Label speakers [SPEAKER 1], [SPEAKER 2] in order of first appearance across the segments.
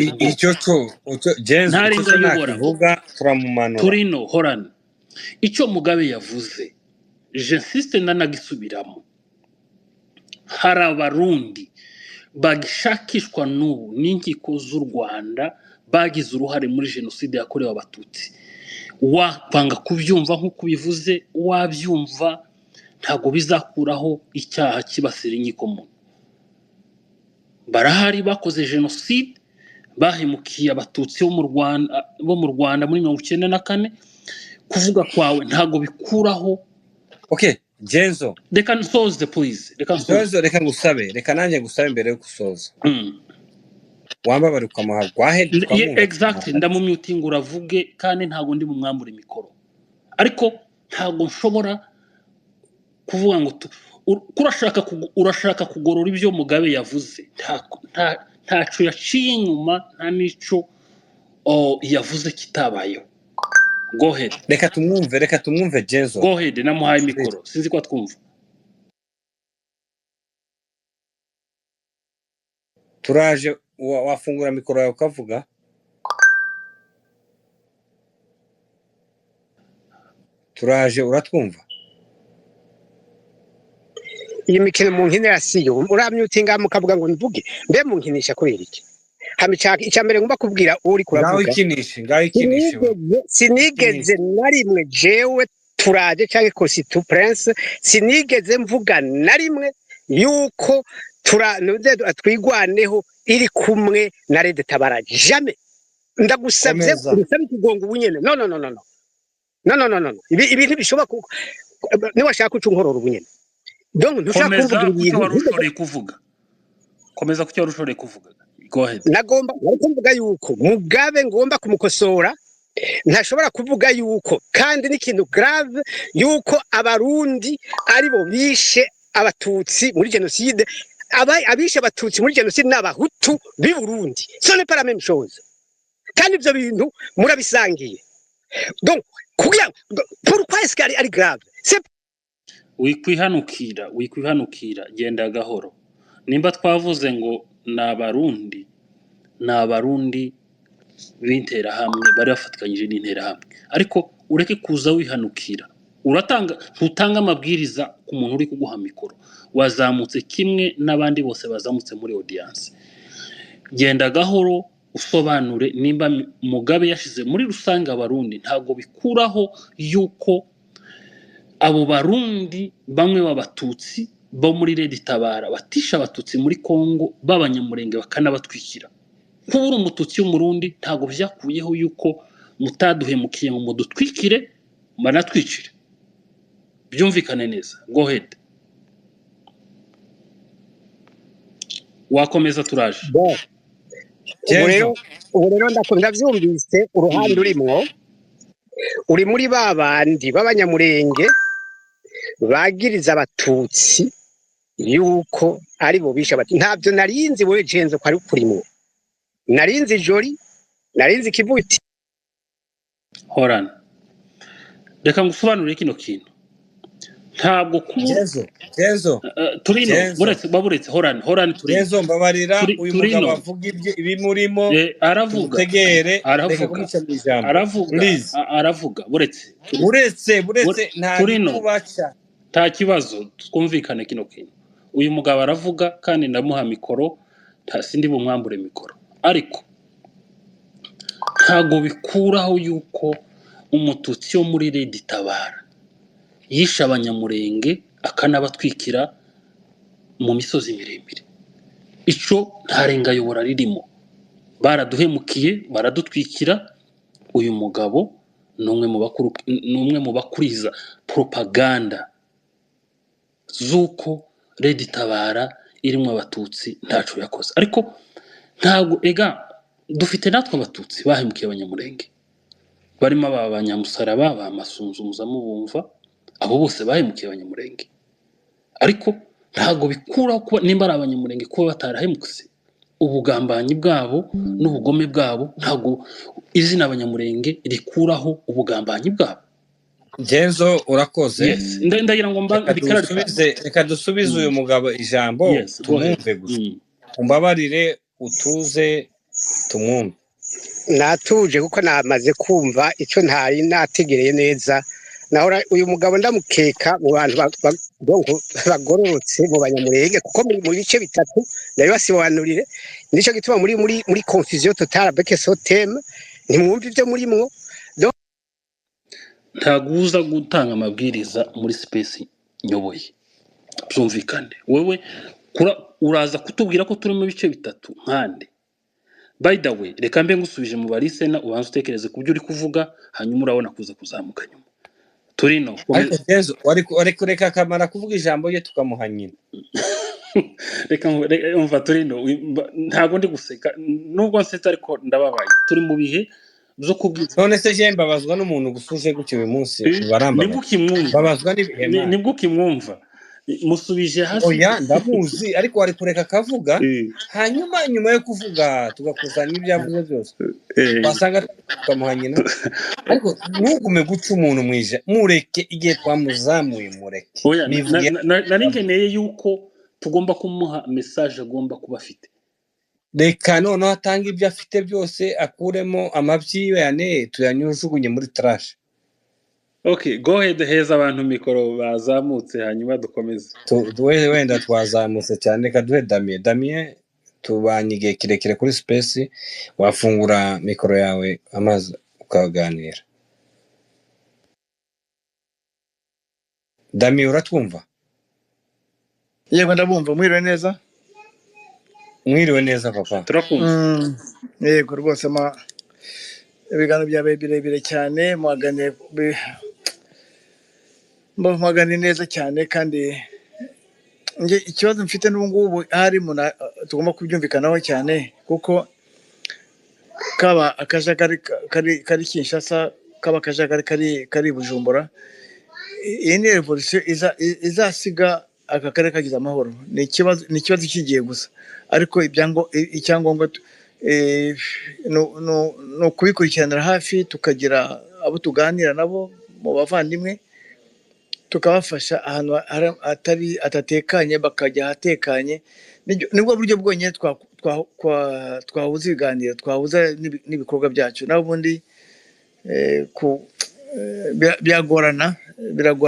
[SPEAKER 1] icyo cyo Jenzo
[SPEAKER 2] nta
[SPEAKER 1] icyo cyo
[SPEAKER 2] renga yobora
[SPEAKER 1] nakivuga turamumanura
[SPEAKER 2] turino horana icyo Mugabe yavuze j'insiste ndanagisubiramo hari abarundi bagishakishwa n'ubu n'inkiko z'u Rwanda bagize uruhare muri jenoside yakorewe abatutsi wapanga kubyumva nk'uko bivuze wabyumva ntago bizakuraho icyaha kibasira inkiko muntu barahari bakoze jenoside bahemukiye abatutsi bo mu Rwanda muri 1994 kuvuga kwawe ntago bikuraho
[SPEAKER 1] okay Jenzo
[SPEAKER 2] reka nsoze please
[SPEAKER 1] reka ngusabe reka nanjye ngusabe mbere yo gusoza wambabare ukamuha gwahead
[SPEAKER 2] exactly ndamumyutinga uravuge kandi ntago ndi mu mwambure mikoro ariko ntago nshobora kuvuga ngo urashaka kugorora ibyo Mugabe yavuze ntaco yaciye inyuma nta nico yavuze kitabayeho go ahead
[SPEAKER 1] reka tumwumve Jenzo
[SPEAKER 2] go ahead namuhaye mikoro sinzi ko twumva
[SPEAKER 1] turaje wafungura mikoro yawe ukavuga turaje uratwumva
[SPEAKER 3] iyi mikino mu nkine yasiyo uramyutinga mukavuga ngo mvuge mbe mu nkinisha kubera iki hamichaka icyambere ngomba kubwira uri kuravuga
[SPEAKER 1] ngaho ikinishe
[SPEAKER 3] sinigeze narimwe jewe turaje cyangwa Kositu Prince sinigeze mvuga narimwe yuko twigwaneho iri kumwe na Red Tabara jamais ndagusabye urusaba ikigongo ubunyene no ibi ntibishoboka ni washaka ucunkorora ubunyene donc ntushaka
[SPEAKER 2] kuvuga komeza kucyo warushoreye kuvuga go ahead
[SPEAKER 3] nagomba kuvuga yuko Mugabe ngomba kumukosora ntashobora kuvuga yuko kandi n'ikintu grave yuko abarundi ari bo bishe abatutsi muri genocide abishe abatutsi muri genocide n'abahutu bi Burundi ce n'est pas la même chose kandi ibyo bintu murabisangiye donc kugira pourquoi est-ce qu'elle est grave c'est
[SPEAKER 2] wikwihanukira genda gahoro nimba twavuze ngo n'abarundi bintera hamwe bari bafatikanyije n'intera hamwe ariko ureke kuza wihanukira ntutanga amabwiriza ku muntu uri kuguha mikoro wazamutse kimwe n'abandi bose bazamutse muri audience genda gahoro usobanure nimba Mugabe yashize muri rusange abarundi ntago bikuraho yuko abo barundi bamwe b'abatutsi bo muri Red Tabara batisha abatutsi muri Kongo b'abanyamurenge bakanabatwikira kubura umututsi w'umurundi ntago byakuyeho yuko mutaduhemukiye mu mudutwikire banatwicire byumvikane neza go ahead wakomeza turaje
[SPEAKER 3] ubu rero ndakunda byumvise uruhande urimwo uri muri babandi b'abanyamurenge bagiriza abatutsi yuko ari bo bisha bati ntabyo narinzi wowe Jenzo ko ari kurimo narinzi Jori narinzi Kibuti
[SPEAKER 2] horana reka ngusobanurire kino kintu ntabwo
[SPEAKER 1] Jenzo
[SPEAKER 2] turino baburetse horana turino
[SPEAKER 1] Jenzo mbabarira uyu mugabo avuga ibimurimo
[SPEAKER 2] aravuga buretse
[SPEAKER 1] nta kubaca
[SPEAKER 2] nta kibazo twumvikane kino kintu uyu mugabo aravuga kandi ndamuha mikoro sindi bumwambure mikoro ariko ntago bikuraho yuko umututsi wo muri Red Tabara yisha abanyamurenge akanabatwikira mu misozi miremire ico ntarenga yobora ririmo baraduhemukiye baradutwikira uyu mugabo numwe mu bakuriza propaganda zuko Red Tabara irimo abatutsi ntaco yakoze ariko ntago dufite natwe abatutsi bahemukiye abanyamurenge barimo abanyamusaraba bamasunzu muzamubumva abo bose bahemukiye abanyamurenge ariko ntago bikuraho kuba nimba ari abanyamurenge kuba batarahemukse ubugambanyi bwabo n'ubugome bwabo ntago izina abanyamurenge rikuraho ubugambanyi bwabo
[SPEAKER 1] Jenzo urakoze
[SPEAKER 2] ndagira ngo
[SPEAKER 1] reka dusubize uyu mugabo ijambo tumwumve gusa umbabarire utuze tumwumve.
[SPEAKER 3] natuje kuko namaze kumva icyo ntari nategereye neza naho uyu mugabo ndamukeka mu bantu bagororotse mu banyamurenge kuko mu bice bitatu nabibasobanurire nicyo gituma muri confusion totale avec ce thème ntimwumva ibyo murimwo
[SPEAKER 2] ntaguza gutanga amabwiriza muri space nyoboye byumvikane wewe uraza kutubwira ko turi mu bice bitatu nkande. By the way reka mbe ngusubije mu barisena ubanza utekereze kubyo uri kuvuga hanyuma urabona kuza kuzamuka nyuma Turino
[SPEAKER 1] ariko Jezu wari kureka Kamara kuvuga ijambo ye tukamuha nyina.
[SPEAKER 2] reka umva Turino ntago ndi guseka nubwo nsetsa ariko ndababaye turi mu bihe zo kubwiza.
[SPEAKER 1] None se je mbabazwa n'umuntu gusuje gutyo uyu munsi baramba.
[SPEAKER 2] Nibwo kimwumva
[SPEAKER 1] babazwa n'ibihema.
[SPEAKER 2] Nibwo kimwumva musubije hasi.
[SPEAKER 1] Oya ndamuzi ariko wari kureka kavuga hanyuma nyuma yo kuvuga tugakusanya ibyavuze byose basanga tukamuha nyina ariko ntugume guca umuntu mwije mureke igihe twamuzamuye mureke.
[SPEAKER 2] Oya naringeneye yuko tugomba kumuha message agomba kuba afite.
[SPEAKER 1] Reka noneho atanga ibyo afite byose akuremo amabyiwe yane tuyanyujugunye muri trash.
[SPEAKER 2] Okay, go ahead heza abantu mikoro bazamutse hanyuma dukomeze.
[SPEAKER 1] Wenda twazamutse cyane kaduhe Damien tubanyigiye kirekire kuri space wafungura mikoro yawe amazi ukaganira. Damien uratwumva?
[SPEAKER 4] Yego ndabumva mwiriwe neza.
[SPEAKER 1] Mwiriwe neza papa.
[SPEAKER 2] Turakumva.
[SPEAKER 4] Yego rwose ibiganiro byabaye birebire cyane mwagane neza cyane kandi nge ikibazo mfite n'ubungubu hari tugomba kubyumvikanaho cyane kuko kaba akajagari kari Kinshasa kaba akajagari kari Bujumbura iyi ni revolution izasiga aka karere kagize amahoro. Ni ikibazo kigiye gusa ariko icyangombwa no kubikurikiranira hafi tukagira abo tuganira nabo mu bavandimwe tukabafasha ahantu atatekanye bakajya ahatekanye. Nibwo buryo bwonyine twahuza ibiganiro twahuza n'ibikorwa byacu naho ubundi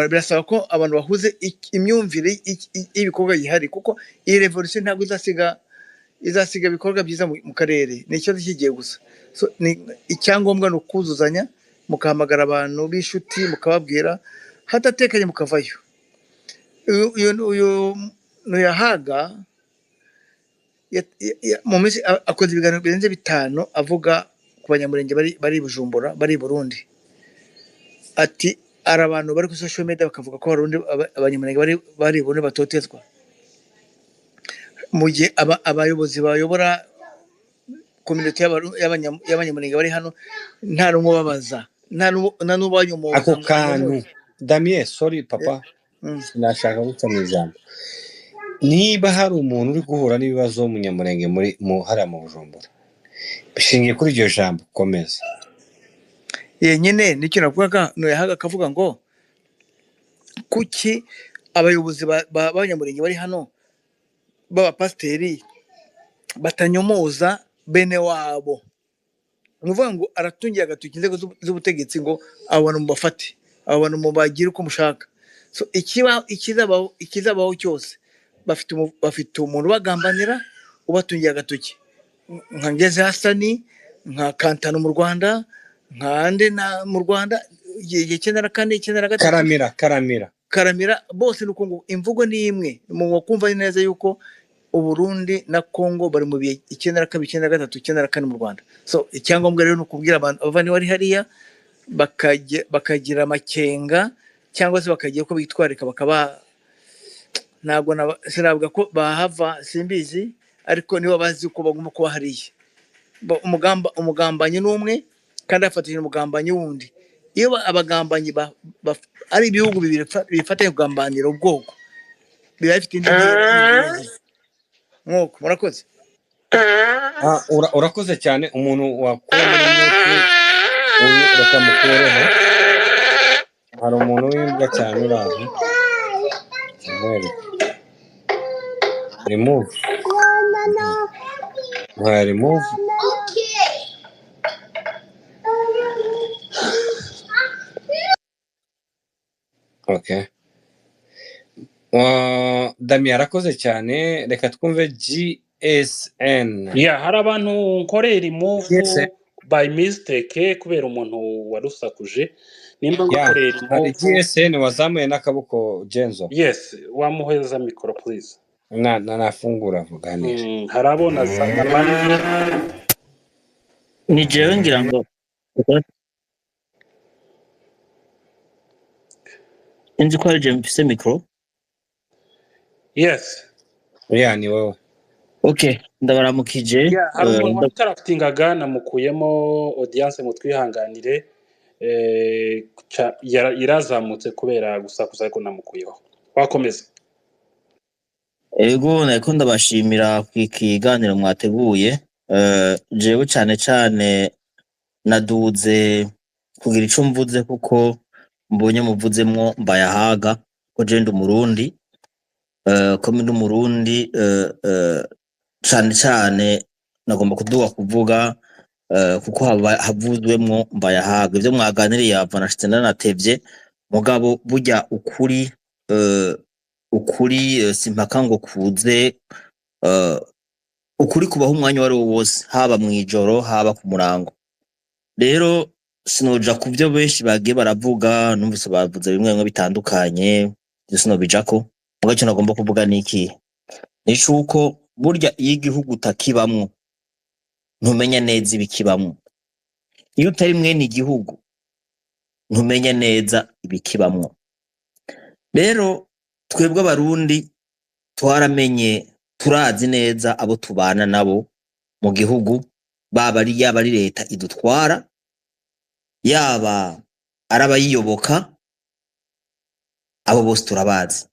[SPEAKER 4] birasaba ko abantu bahuze imyumvire y'ibikorwa gihari kuko iyi revolution ntabwo izasiga ibikorwa byiza mu karere. Ni ikibazo kigiye gusa icyangombwa ni ukuzuzanya mukahamagara abantu b'inshuti mukababwira hatatekanye mukavayo. uyu Yahaga mu minsi akoze ibiganiro birenze 5 avuga ku banyamurenge bari Bujumbura bari Burundi ati ari abantu bari ku social media bakavuga ko abanyamurenge bari Burundi batotezwa mu gihe abayobozi bayobora community y'abanyamurenge bari hano nta rumwe babaza nta n'ubanyomoza
[SPEAKER 1] ako kantu. Damien sorry papa nashaka guca mu ijambo niba hari umuntu uri guhura n'ibibazo w'umunyamurenge hariya mu Bujumbura bishingiye kuri iryo jambo komeza.
[SPEAKER 4] nyine nicyo navugaga Yahaga akavuga ngo kuki abayobozi b'abanyamurenge bari hano b'abapasiteri batanyomoza bene wabo. Nuvuga ngo aratungiye agatuki inzego z'ubutegetsi ngo abantu mubafate abantu mubagire uko mushaka. So ikizabaho cyose bafite umuntu bagambanira ubatungiye agatuki nka Ngeze Hasani nka Kantano mu Rwanda nka Ndena mu Rwanda 1994 Karamira bose nuko ngo imvugo ni imwe mu kumva neza yuko Uburundi na Kongo bari mu bihe 1993 1994 mu Rwanda. So icyangombwa rero nukubwira abantu abavani wari hariya bakagira amakenga cyangwa se bakagiye ko bitwarika bakaba ntabwo sinavuga ko bahava simbizi ariko niba bazi uko bagomba kuba hariya. Umugambanyi n'umwe kandi afatanyije umugambanyi wundi. Iyo abagambanyi ari ibihugu bibiri bifatanye kugambanira ubwoko biba bifite indi nk'uko murakoze.
[SPEAKER 1] Urakoze cyane umuntu wakora muri mwese uyu bakamukoreho hari umuntu w'imbwa cyane uraho remove Okay. Dami arakoze cyane, reka twumve GSN.
[SPEAKER 2] hari abantu nkorera imove
[SPEAKER 1] GSN.
[SPEAKER 2] by mistake kubera umuntu warusakuje nimba ngukorera
[SPEAKER 1] Hari
[SPEAKER 2] imove
[SPEAKER 1] GSN wazamuye n'akaboko Genzo.
[SPEAKER 2] yes wamuheza mikoro please
[SPEAKER 1] nafungura vuganira.
[SPEAKER 2] harabona
[SPEAKER 5] ni jewe ngira ngo inzi ko ari je mfise mikoro.
[SPEAKER 2] yes
[SPEAKER 1] Ni wowe.
[SPEAKER 5] Okay, ndabaramukije.
[SPEAKER 2] hari umuntu utarakitingaga namukuyemo audience mutwihanganire irazamutse kubera gusakuza ariko namukuyeho wakomeza.
[SPEAKER 5] Ego nako ndabashimira kwikiganiro mwateguye. Jewe cyane naduze kugira ico mvuze kuko mbonye muvuzemwo mbayahaga ko je ndi umurundi. Ko ndi umurundi cyane nagomba kuduga kuvuga kuko havuzwemwo mbayahaga ivyo mwaganiriye yava nashitse nanatevye mugabo burya ukuri simpaka ngo kuze ukuri kubaho umwanya wari wose haba mwijoro haba ku murango. Rero sinoja kuvyo benshi bagiye baravuga numvise bavuze bimwe bitandukanye sinobijako mugabo cyo nagomba kuvuga niki nicuko burya iyo igihugu utakibamwo ntumenya neza ibikibamwo, iyo utari mwene igihugu ntumenya neza ibikibamwo. Rero twebwe abarundi twaramenye turazi neza abo tubana nabo mu gihugu baba ari leta idutwara yaba arabayiyoboka abo bose turabazi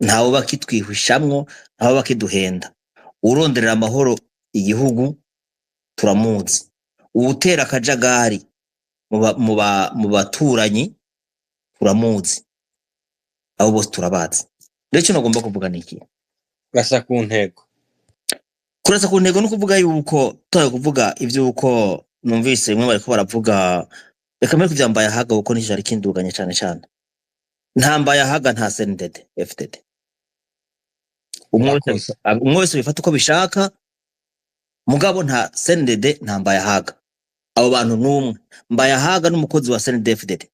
[SPEAKER 5] ntawo bakitwihishamwo ntawo bakiduhenda. Uronderera amahoro igihugu turamuzi, uwutera akajagari mu baturanyi turamuzi, abo bose turabazi. Rero cyo nagomba kuvuga niki
[SPEAKER 1] gasa ku ntego.
[SPEAKER 5] Kurasa ku ntego no kuvuga yuko twaye kuvuga ivyuko numvise mwe bariko baravuga reka mbere kuvyambaye haga uko nijari kinduganye cyane ntambaye haga nta CNDD FDD. Umwe wese bifata uko bishaka mugabo nta CNDD ntambaye haga. Abo bantu numwe mbaye haga n'umukozi wa CNDD FDD.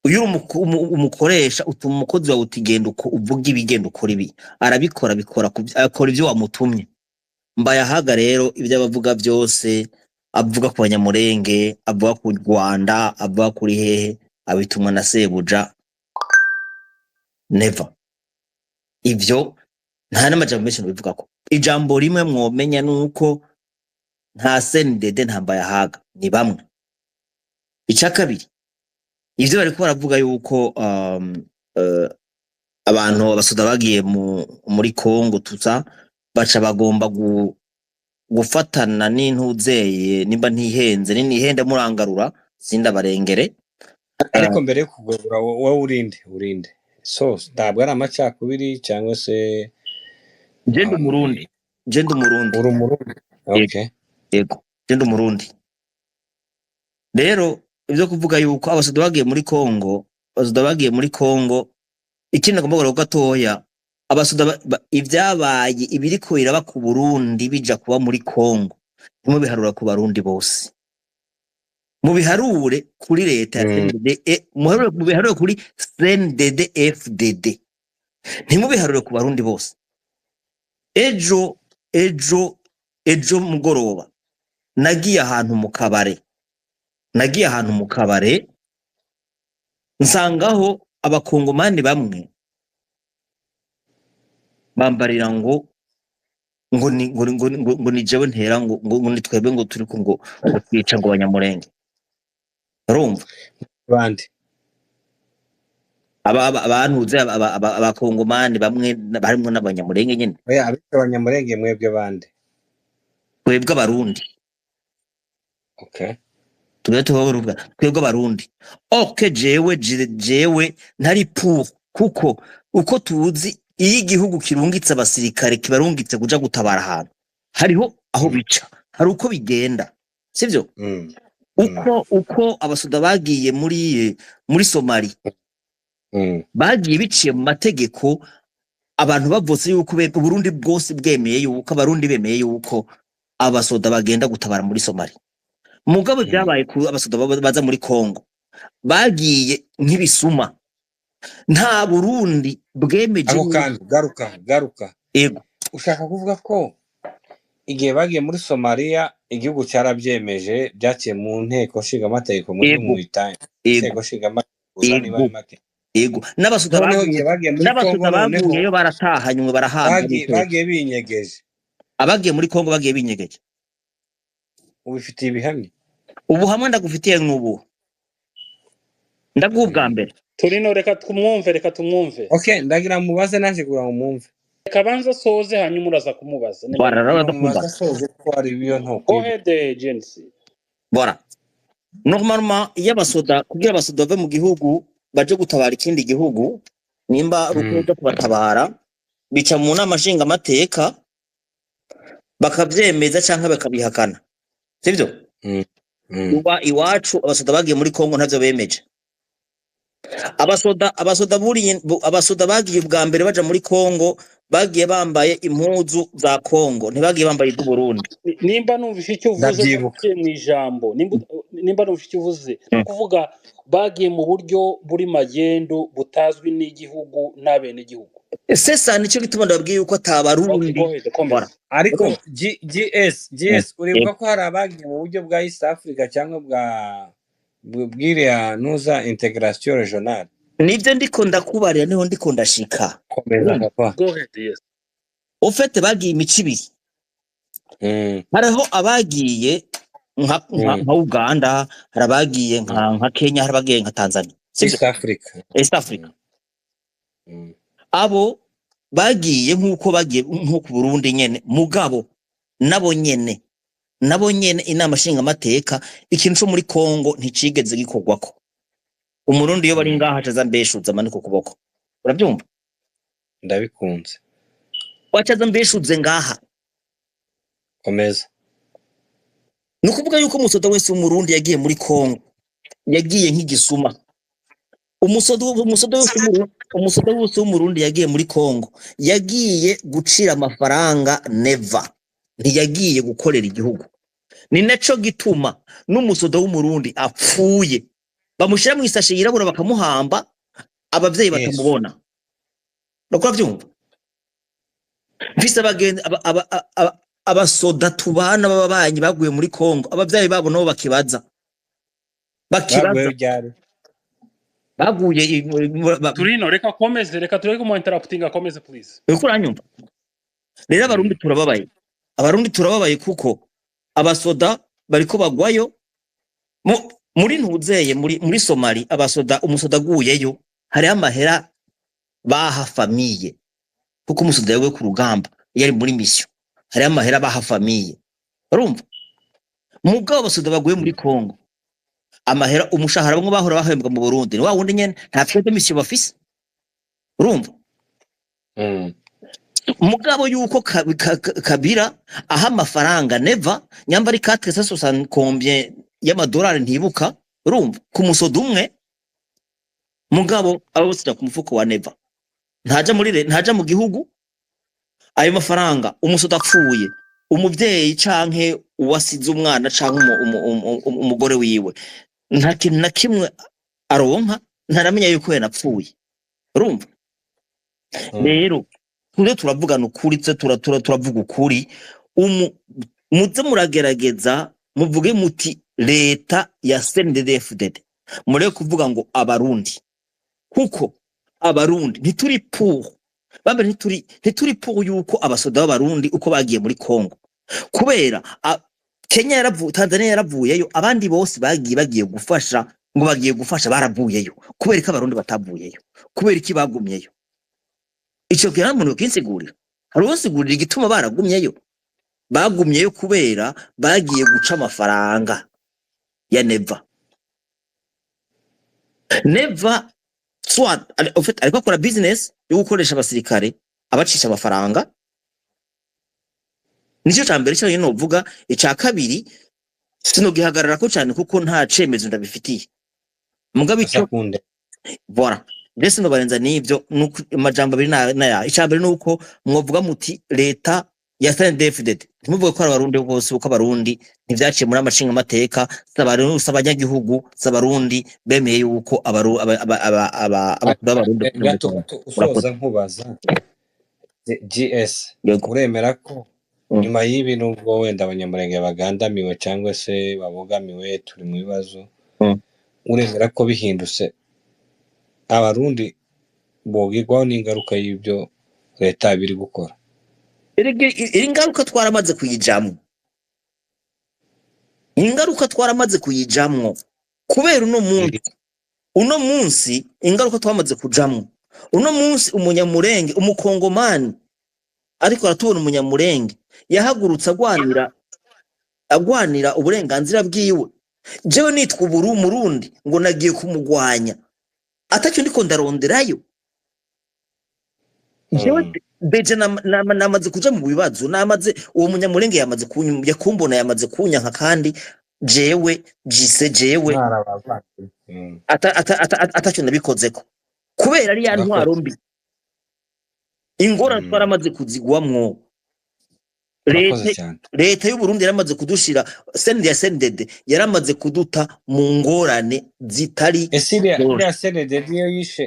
[SPEAKER 5] Uyu umukoresha utuma umukozi wawe utigenda uko uvuga ibigenda ukora ibi arabikora akora ivyo wamutumye. Mbaye haga rero ivyo abavuga byose avuga ku Banyamurenge avuga ku Rwanda avuga kuri hehe abitumwa na sebuja never. Ivyo nta n'amajambo menshi bivuga ko ijambo rimwe mwomenya nuko nta CNDD ntambaye haga ni bamwe. Icya kabiri ivyo bari ko baravuga yuko abantu abasoda bagiye muri Kongo tuza baca bagomba gufatana n'intuzeye nimba ntihenze n'ihende murangarura sindabarengere.
[SPEAKER 1] Ariko mbere kugura wowe urinde so ndabwo ari amacakubiri cyangwa se
[SPEAKER 5] Jendo Murundi.
[SPEAKER 1] Uri umurundi. Okay.
[SPEAKER 5] Yego Jendo Murundi. Rero ivyo kuvuga yuko abasoda bagiye muri Kongo ikindi nagomba gatoya abasoda ivyabaye ibiriko biraba ku Burundi bija kuba muri Kongo nimwe biharura ku barundi bose mu biharure kuri leta ya CNDD mu biharure kuri CNDD FDD nimwe biharure ku barundi bose. Ejo mugoroba nagiye ahantu mu kabare nsangaho abakongomani bamwe bambarira ngo ni jewe ntera ngo ni twebwe ngo turi ngo twica ngo Banyamurenge. Urumva
[SPEAKER 1] bandi
[SPEAKER 5] abantuze abakongomani bamwe barimo n'Abanyamurenge nyine.
[SPEAKER 1] Oya Abanyamurenge mwebwe bande
[SPEAKER 5] twebwe abarundi.
[SPEAKER 1] Okay.
[SPEAKER 5] Twebwe abarundi. Okay, jewe ntari pour kuko uko tuzi iyo igihugu kirungitse abasirikare kibarungitse kuja gutabara ahantu hariho aho bica hari uko bigenda sivyo. uko abasoda bagiye muri Somali bagiye biciye mu mategeko abantu bavutse yuko Burundi bwose bwemeye yuko abarundi bemeye yuko abasoda bagenda gutabara muri Somali. Mugabo byabaye ku abasoda baza muri Kongo bagiye nk'ibisuma, nta Burundi bwemeje.
[SPEAKER 1] Ako kandi garuka
[SPEAKER 5] Ego
[SPEAKER 1] ushaka kuvuga ko igihe bagiye muri Somalia igihugu cyarabyemeje byaciye mu nteko nshinga amategeko muri mu bitanye inteko nshinga amategeko.
[SPEAKER 5] Ego n'abasoda bagiye baratahanywe barahambye
[SPEAKER 1] bagiye binyegeje.
[SPEAKER 5] Abagiye muri Kongo bagiye binyegeje.
[SPEAKER 1] Ubifitiye ibihamya?
[SPEAKER 5] Ubu hamwe ndagufitiye n'ubu ndagubwa mbere
[SPEAKER 2] Turino reka tumwumve.
[SPEAKER 1] Okay, ndagira mubaze naje kugira ngo mwumve.
[SPEAKER 2] Reka banza soze hanyuma uraza kumubaza.
[SPEAKER 5] Barara
[SPEAKER 1] soze ko ari biyo nto.
[SPEAKER 2] Go ahead James.
[SPEAKER 5] Bora. Normalement iyo abasoda kugira abasoda bave mu gihugu baje gutabara ikindi gihugu nimba rukundo kubatabara bica mu nama nshinga amateka bakavyemeza canke bakabihakana. Sivyo? Uba iwacu abasoda bagiye muri Kongo ntavyo bemeje. Abasoda bagiye bwa mbere baja muri Kongo bagiye bambaye impuzu za Kongo ntibagiye bambaye iz'u Burundi.
[SPEAKER 2] Nimba numvise icyo uvuze mu ijambo nimba numvise icyo uvuze kuvuga bagiye mu buryo buri magendo butazwi n'igihugu n'abene igihugu.
[SPEAKER 5] Sesa nicyo gituma ndabwiye yuko atabarundi.
[SPEAKER 1] Ariko GS uribuka ko hari abagiye mu buryo bwa East Africa cyangwa bwiriya nuza integration regionale.
[SPEAKER 5] Nivyo ndiko ndakubarira niho ndiko ndashika.
[SPEAKER 1] Komeza papa.
[SPEAKER 2] Go ahead, yes.
[SPEAKER 5] Ufite bagiye imico ibiri. Hariho abagiye nka Uganda, harabagiye nka Kenya, harabagiye nka Tanzania. East Africa. Abo bagiye nkuko bagiye nko ku Burundi nyene mugabo nabo nyene inama nshinga amateka ikintu cyo muri Kongo nticigeze gikorwako. Umurundi iyo bari ngaha acaza mbeshuza maniko kuboko. Urabyumva?
[SPEAKER 1] Ndabikunze.
[SPEAKER 5] Wacaza mbeshuze ngaha.
[SPEAKER 1] Komeza.
[SPEAKER 5] Nukuvuga yuko umusoda wese w'umurundi yagiye muri Kongo yagiye nk'igisuma. Umusoda wose w'umurundi yagiye muri Kongo yagiye gucira amafaranga never. Ntiyagiye gukorera igihugu. Ni naco gituma n'umusoda w'umurundi apfuye bamushira mu isashe yirabura bakamuhamba abavyeyi batamubona. Bakora byumva. Mfise abagenzi abasoda tubana bababanyi baguye muri Kongo abavyeyi babo nabo bakibaza baguye
[SPEAKER 2] Turino reka komeze reka tureke mu interrupting akomeze please.
[SPEAKER 5] Uko uranyumva? Rero abarundi turababaye kuko abasoda bariko bagwayo muri ntuzeye muri Somali umusoda guyeyo hari amahera baha famille kuko umusoda yawe ku rugamba yari muri mission hari amahera baha famille. Urumva? Mugabo abasoda baguye muri Kongo amahera umushahara bamwe bahora bahembwa mu Burundi ni wa wundi nyene nta fete mission bafise. Urumva? Mugabo yuko Kabira aha amafaranga never nyamba ari 460 combien y'amadolari ntibuka. Urumva? Ku musoda umwe mugabo abosira ku mufuko wa never ntaja mu gihugu ayo mafaranga umusoda apfuye umuvyeyi canke uwasize umwana canke umugore wiwe nta kintu na kimwe aronka ntaramenya yuko yanapfuye. Urumva? Rero turavugana ukuri turavuga ukuri muze muragerageza muvuge muti leta ya CNDD-FDD mureke kuvuga ngo abarundi kuko abarundi ntituri pour bambe ntituri pour yuko abasoda b'abarundi uko bagiye muri Kongo kubera Kenya Tanzania yaravuyeyo abandi bose bagiye gufasha ngo bagiye gufasha baravuyeyo kubera ko abarundi batavuyeyo kubera iki bagumyeyo. Ico kira muntu kinsigurira hari usigurira igituma baragumyeyo bagumyeyo kubera bagiye guca amafaranga ya never swat ofite ariko akora business yo gukoresha abasirikare abacisha amafaranga. Nicyo cyambere cyo novuga icya kabiri sinogihagarara ko cyane kuko nta cemezo ndabifitiye mugabe icyo
[SPEAKER 1] asakunde
[SPEAKER 5] voilà ndetse no barenza n'ibyo nuko amajambo abiri naya icambere nuko mwovuga muti leta ya CNDD-FDD ntimuvuge ko abarundi bose uko abarundi ntivyaciye muri amashinga amateka s'abanyagihugu s'abarundi bemeye yuko abarundi
[SPEAKER 1] gato usoza nkubaza GS uremera ko nyuma y'ibi nubwo wenda abanyamurenge bagandamiwe cyangwa se babogamiwe turi mu bibazo uremera ko bihindutse abarundi bogirwaho n'ingaruka y'ibyo leta biri gukora
[SPEAKER 5] ingaruka twaramaze kuyijamwo kubera uno munsi ingaruka twamaze kujamwo uno munsi umunyamurenge umukongomani ariko aratubona umunyamurenge yahagurutse agwanira uburenganzira bwiwe jewe nitwa umurundi ngo nagiye kumugwanya atacyo ndiko ndaronderayo jewe beje namaze kuja mu bibazo namaze uwo munyamurenge yamaze kumbona yamaze kunyanka kandi jewe atacyo nabikozeko kubera ari ya ntwaro mbi ingorane twaramaze kuzigwamwo leta y'u Burundi yaramaze kudushira CNDD yaramaze kuduta mu ngorane zitari
[SPEAKER 1] ya CNDD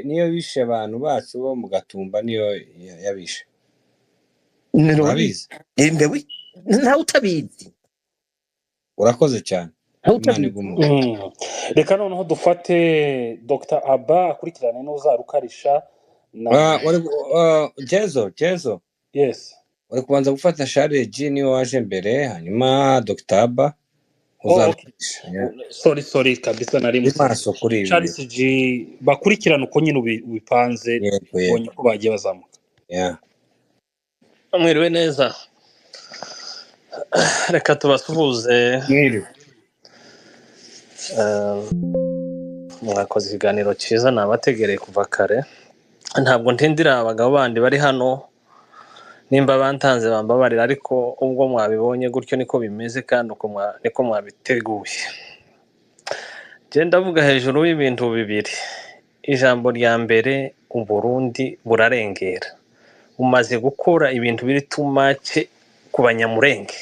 [SPEAKER 1] niyo yishe abantu bacu bo mu Gatumba niyo yabishe
[SPEAKER 5] urabizi mbewe nta utabizi
[SPEAKER 1] urakoze cyane
[SPEAKER 2] reka noneho dufate Dr. Abba akurikirane n'uzarukarisha
[SPEAKER 1] Jezo
[SPEAKER 2] yes
[SPEAKER 1] wari kubanza gufata Charles G niwe waje mbere hanyuma Dr. Abba
[SPEAKER 2] sorry kabisa nari
[SPEAKER 1] maso kuri ibi
[SPEAKER 2] Charles G bakurikirana uko nyine ubipanze bonye ko bagiye bazamuka
[SPEAKER 6] mwiriwe neza reka tubasuhuze mwakoze ikiganiro cyiza nabategereye kuva kare ntabwo ntindira abagabo bandi bari hano nimba bantanze bambabarira ariko ubwo mwabibonye gutyo niko bimeze kandi niko mwabiteguye je ndavuga hejuru y'ibintu bibiri ijambo rya mbere Uburundi burarengera umaze gukora ibintu biri too much ku banyamurenge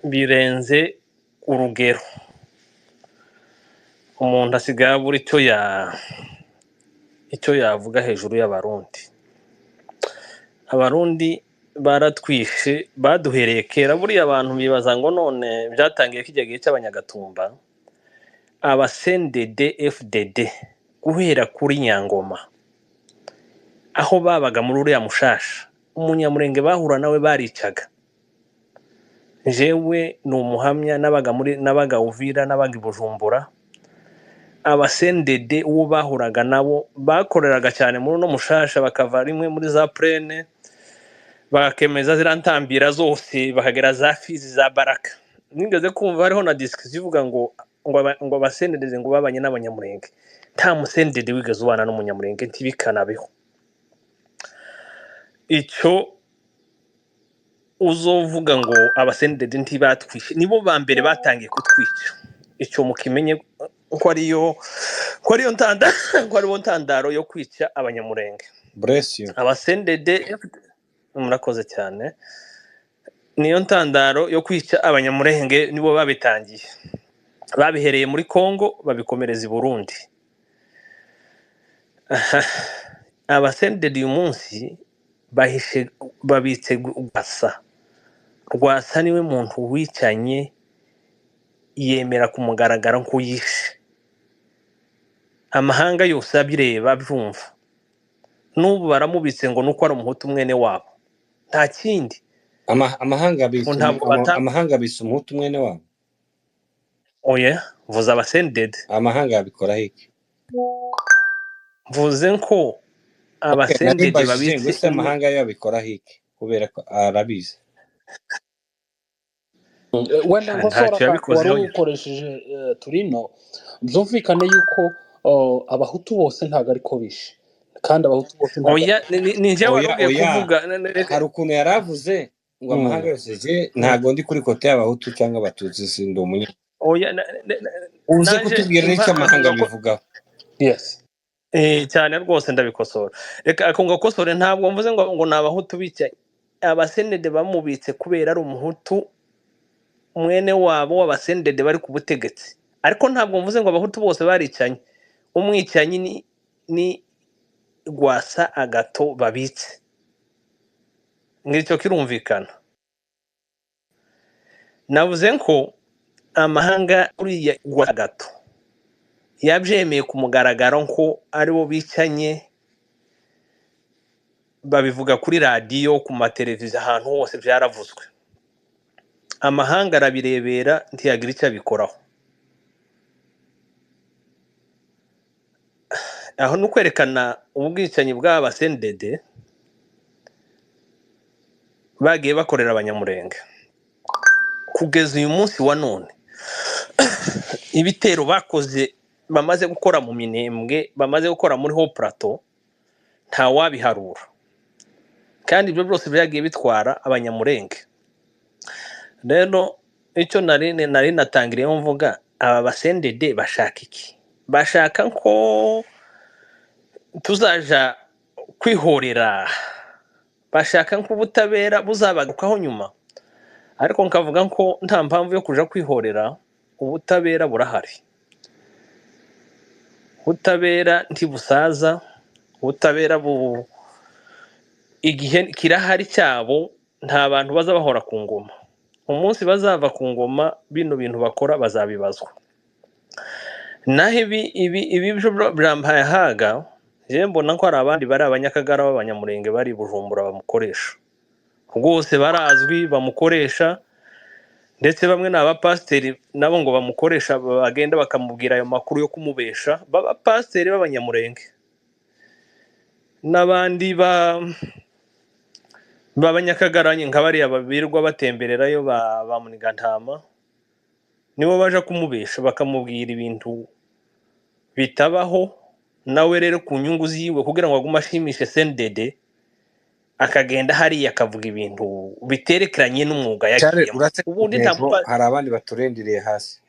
[SPEAKER 6] birenze urugero umuntu asigaye buri icyo yavuga hejuru y'abarundi abarundi baratwishe baduhereye kera buriya abantu bibaza ngo none byatangiye kijya gihe cy'abanyagatumba aba CNDD-FDD guhera kuri Nyangoma aho babaga muri uriya mushasha umunyamurenge bahura nawe baricaga jewe ni umuhamya nabaga Uvira nabaga Bujumbura aba CNDD uwo bahuraga nabo bakoreraga cyane muri no mushasha bakava rimwe muri za plene bakemeza zirantambira zose bakagera za Fizi za Baraka nigeze kumva hariho na discussion ivuga ngo abasendede ngo babanye n'abanyamurenge nta musendede wigeze ubana n'umunyamurenge ntibikanabeho icyo uzovuga ngo abasendede ntibatwishe nibo ba mbere batangiye kutwica icyo mukimenye ko ariyo ntandaro yo kwica abanyamurenge abasendede murakoze cyane niyo ntandaro yo kwica abanyamurenge nibo babitangiye babihereye muri Kongo babikomereza I Burundi abasendede uyu munsi babitse Rwasa niwe muntu wicanye yemera kumugaragara ko yishe amahanga yose abireba byumva n'ubu baramubitse ngo nuko ari umuhutu mwene wabo nta kindi
[SPEAKER 1] amahanga bise umuhutu mwene wabo
[SPEAKER 6] oya vuza abasendede
[SPEAKER 1] amahanga yabikora iki
[SPEAKER 6] mvuze ko abasendede
[SPEAKER 1] babitse amahanga yabikora iki kubera ko arabizi
[SPEAKER 2] wenda ngo sora wari ukoresheje turino byumvikane yuko abahutu bose ntago ariko bishe kandi abahutu bose
[SPEAKER 6] oya ninje warugiye kuvuga
[SPEAKER 1] hari ukuntu yaravuze ngo amahanga yose je ntago ndi kuri kote y'abahutu cyangwa abatutsi sindi umunya
[SPEAKER 6] oya
[SPEAKER 1] uze
[SPEAKER 6] naje
[SPEAKER 1] kutubwira n'icyo amahanga bivugaho.
[SPEAKER 6] yes cyane rwose ndabikosora reka ako ngakosore ntabwo mvuze ngo ni abahutu bicaye abasenede bamubitse kubera ari umuhutu mwene wabo w'abasenede bari ku butegetsi ariko ntabwo mvuze ngo abahutu bose baricanye umwicanyi ni Rwasa Agato babitse ngicyo kirumvikana navuze ko amahanga uriya Rwasa Agato yabyemeye ku mugaragaro ko aribo bicanye babivuga kuri radiyo ku mateleviziyo ahantu hose byaravuzwe amahanga arabirebera ntiyagira icyo abikoraho aho ni ukwerekana ubwicanyi bw'abasendede bagiye bakorera abanyamurenge kugeza uyu munsi wa none ibitero bakoze bamaze gukora mu Minembwe bamaze gukora muri Haut Plateau nta wabiharura kandi ibyo byose byagiye bitwara abanyamurenge rero icyo nari natangiriyeho mvuga aba basendede bashaka iki bashaka ko tuzaja kwihorera bashaka ko ubutabera buzabagarukaho nyuma ariko nkavuga ko nta mpamvu yo kuja kwihorera ubutabera burahari ubutabera ntibusaza ubutabera igihe kirahari cyabo nta bantu baza bahora ku ngoma umunsi bazava ku ngoma bino bintu bakora bazabibazwa naho ibi byo byampaye haga je mbona ko hari abandi bari abanyakagara b'abanyamurenge bari Bujumbura bamukoresha rwose barazwi bamukoresha ndetse bamwe ni abapasiteri nabo ngo bamukoresha bagenda bakamubwira ayo makuru yo kumubesha b'abapasiteri b'abanyamurenge n'abandi b'abanyakagaranye nka bariya babirwa batembererayo ba Munigantama nibo baje kumubesha bakamubwira ibintu bitabaho nawe rero ku nyungu ziwe kugira ngo agume ashimishe sendede akagenda hariya akavuga ibintu biterekeranye n'umwuga
[SPEAKER 1] cyare
[SPEAKER 6] yagiyemo
[SPEAKER 1] uretse
[SPEAKER 6] ubundi
[SPEAKER 1] intego hari abandi baturendiriye hasi